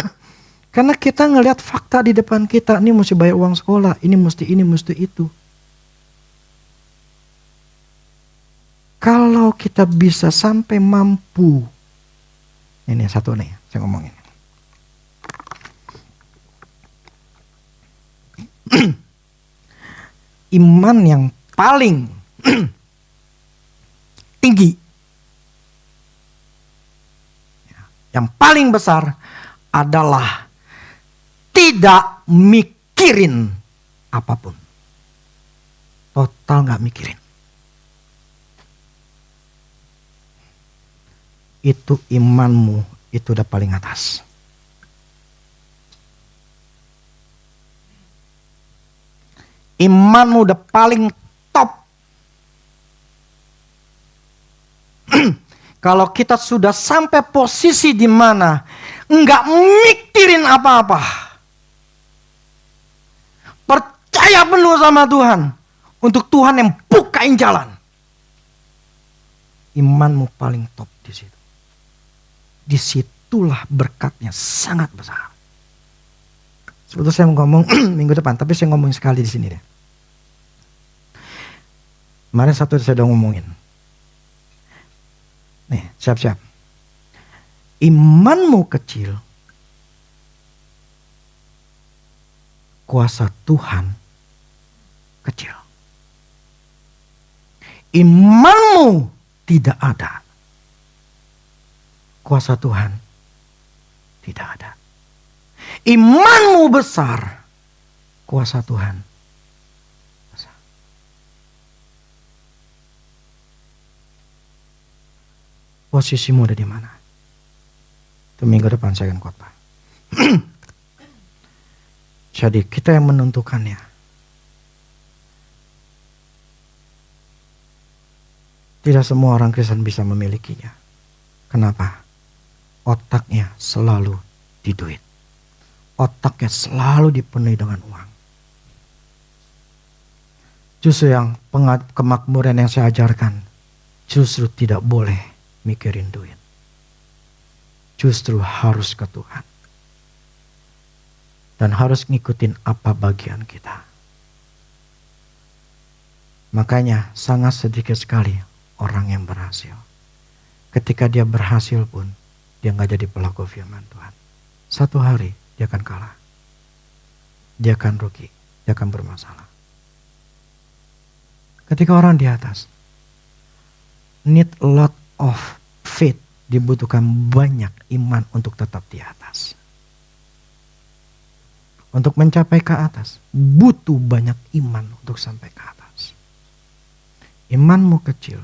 Karena kita ngelihat fakta di depan kita, ini mesti bayar uang sekolah, ini mesti itu. Kalau kita bisa sampai mampu, ini satu nih, saya ngomongin. Iman yang paling tinggi, yang paling besar adalah tidak mikirin apapun. Total gak mikirin. Itu imanmu, itu udah paling atas. Imanmu udah paling top. Kalau kita sudah sampai posisi di mana enggak mikirin apa-apa, percaya penuh sama Tuhan, untuk Tuhan yang bukain jalan, imanmu paling top di situ. Disitulah berkatnya sangat besar. Sebetulnya saya mau ngomong minggu depan, tapi saya ngomong sekali di sini deh. Kemarin satu saya udah ngomongin. Nih, siap-siap. Imanmu kecil, kuasa Tuhan kecil. Imanmu tidak ada, kuasa Tuhan tidak ada. Imanmu besar, kuasa Tuhan besar. Posisimu ada di mana? Itu minggu depan saya akan khotbah. Jadi kita yang menentukannya. Tidak semua orang Kristen bisa memilikinya. Kenapa? Otaknya selalu di duit. Otaknya selalu dipenuhi dengan uang. Justru yang kemakmuran yang saya ajarkan, justru tidak boleh mikirin duit. Justru harus ke Tuhan. Dan harus ngikutin apa bagian kita. Makanya sangat sedikit sekali orang yang berhasil. Ketika dia berhasil pun, dia gak jadi pelaku firman Tuhan. Satu hari dia akan kalah. Dia akan rugi. Dia akan bermasalah. Ketika orang di atas, need a lot of faith. Dibutuhkan banyak iman untuk tetap di atas. Untuk mencapai ke atas, butuh banyak iman untuk sampai ke atas. Imanmu kecil,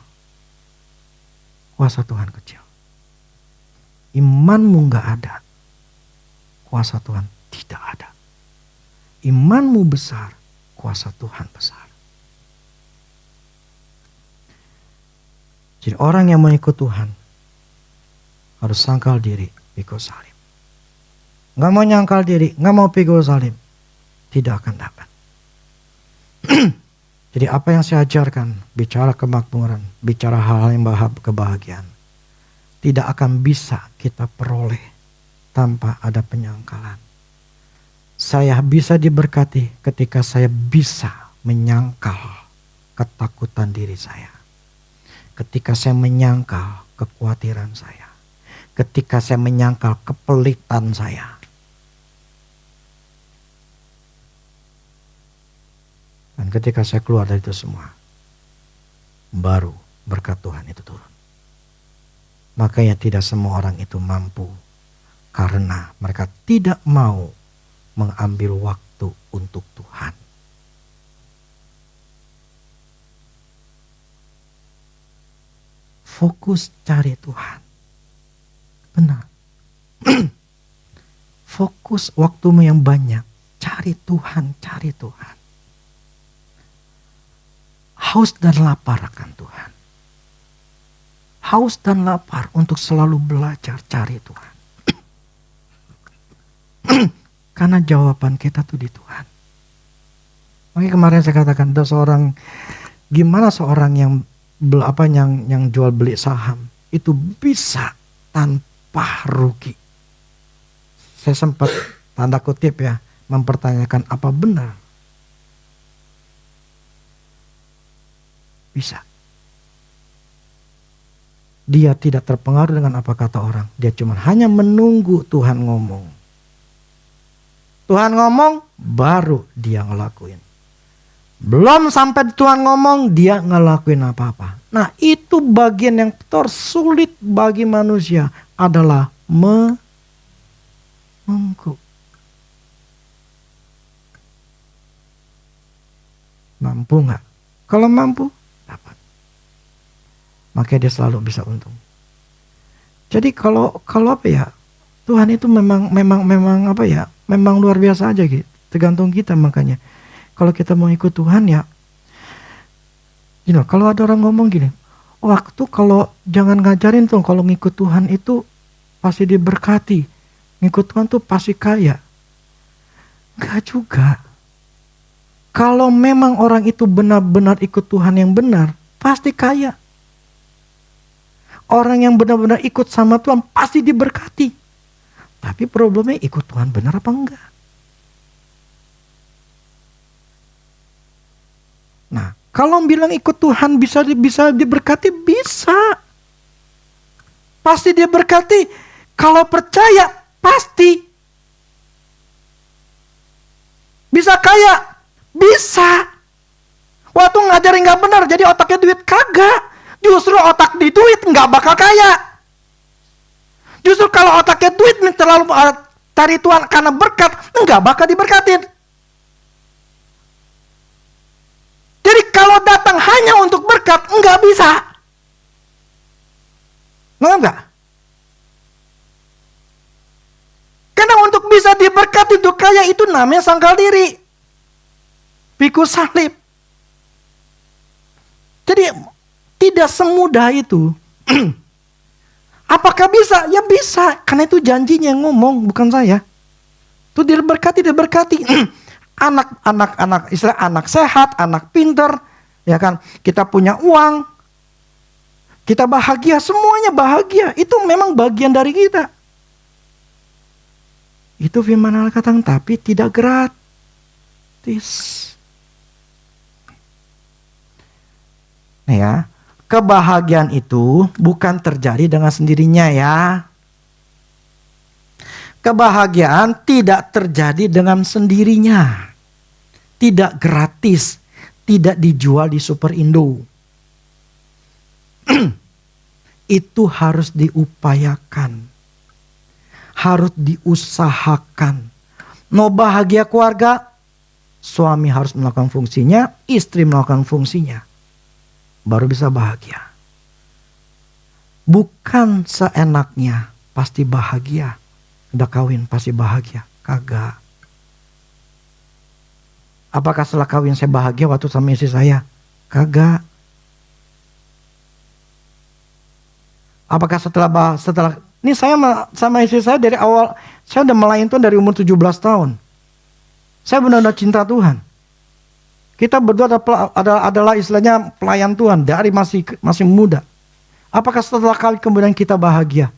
kuasa Tuhan kecil. Imanmu gak ada, kuasa Tuhan tidak ada. Imanmu besar, kuasa Tuhan besar. Jadi orang yang mengikut Tuhan harus sangkal diri, pikul salib. Gak mau nyangkal diri, gak mau pikul salib, tidak akan dapat. Jadi apa yang saya ajarkan, bicara kemakmuran, bicara hal-hal yang kebahagiaan, tidak akan bisa kita peroleh tanpa ada penyangkalan. Saya bisa diberkati ketika saya bisa menyangkal ketakutan diri saya. Ketika saya menyangkal kekhawatiran saya. Ketika saya menyangkal kepelitan saya. Dan ketika saya keluar dari itu semua, baru berkat Tuhan itu turun. Makanya tidak semua orang itu mampu, karena mereka tidak mau mengambil waktu untuk Tuhan. Fokus cari Tuhan. Benar. Fokus waktumu yang banyak. Cari Tuhan, cari Tuhan. Haus dan lapar akan Tuhan. Haus dan lapar untuk selalu belajar cari Tuhan. Karena jawaban kita tuh di Tuhan. Makanya kemarin saya katakan ada seorang, gimana seorang yang jual beli saham itu bisa tanpa rugi. Saya sempat tanda kutip ya mempertanyakan apa benar bisa. Dia tidak terpengaruh dengan apa kata orang. Dia cuma hanya menunggu Tuhan ngomong. Tuhan ngomong baru dia ngelakuin. Belum sampai Tuhan ngomong dia ngelakuin apa-apa. Nah itu bagian yang tersulit bagi manusia adalah menunggu. Mampu gak? Kalau mampu dapat. Makanya dia selalu bisa untung. Jadi kalau apa ya, Tuhan itu memang apa ya, memang luar biasa aja gitu. Tergantung kita makanya. Kalau kita mau ikut Tuhan ya, kalau ada orang ngomong gini, waktu kalau jangan ngajarin tuh, kalau ngikut Tuhan itu pasti diberkati. Ngikut Tuhan tuh pasti kaya. Enggak juga. Kalau memang orang itu benar-benar ikut Tuhan yang benar, pasti kaya. Orang yang benar-benar ikut sama Tuhan pasti diberkati. Tapi problemnya ikut Tuhan benar apa enggak? Nah, kalau bilang ikut Tuhan bisa diberkati, bisa. Pasti diberkati. Kalau percaya, pasti. Bisa kaya? Bisa. Waktu ngajarin gak benar, jadi otaknya duit, kagak. Justru otak di duit gak bakal kaya. Justru kalau otaknya duit terlalu cari Tuhan karena berkat, gak bakal diberkatin. Jadi kalau datang hanya untuk berkat, nggak bisa. Nggak? Karena untuk bisa diberkati, untuk kaya itu namanya sangkal diri. Pikul salib. Jadi tidak semudah itu. Apakah bisa? Ya bisa. Karena itu janjinya yang ngomong, bukan saya. Itu diberkati. Anak, istilah anak sehat, anak pinter, ya kan? Kita punya uang, kita bahagia, semuanya bahagia. Itu memang bagian dari kita. Itu firman Allah katakan, tapi tidak gratis. Nah ya, kebahagiaan itu bukan terjadi dengan sendirinya ya. Kebahagiaan tidak terjadi dengan sendirinya. Tidak gratis, tidak dijual di Super Indo. Itu harus diupayakan. Harus diusahakan. Mau bahagia keluarga, suami harus melakukan fungsinya, istri melakukan fungsinya. Baru bisa bahagia. Bukan seenaknya pasti bahagia. Udah kawin pasti bahagia. Kagak. Apakah setelah kawin saya bahagia waktu sama istri saya? Kagak. Apakah setelah ini saya sama istri saya dari awal, saya udah melayani Tuhan dari umur 17 tahun. Saya benar-benar cinta Tuhan. Kita berdua adalah istilahnya pelayan Tuhan dari masih muda. Apakah setelah kawin kemudian kita bahagia?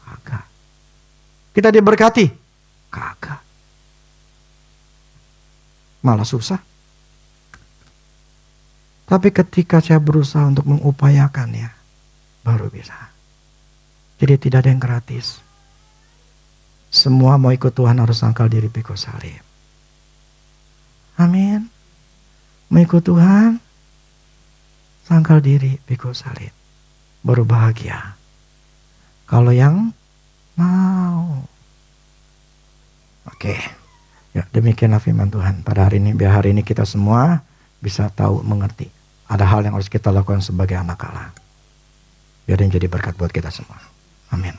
Kagak. Kita diberkati? Kagak. Malah susah. Tapi ketika saya berusaha untuk mengupayakannya, baru bisa. Jadi tidak ada yang gratis. Semua mau ikut Tuhan harus sangkal diri pikul salib. Amin. Mau ikut Tuhan, sangkal diri pikul salib. Baru bahagia. Kalau yang mau. Oke. Ya, demikianlah firman Tuhan pada hari ini. Biar hari ini kita semua bisa tahu, mengerti. Ada hal yang harus kita lakukan sebagai anak Allah. Biar yang jadi berkat buat kita semua. Amin.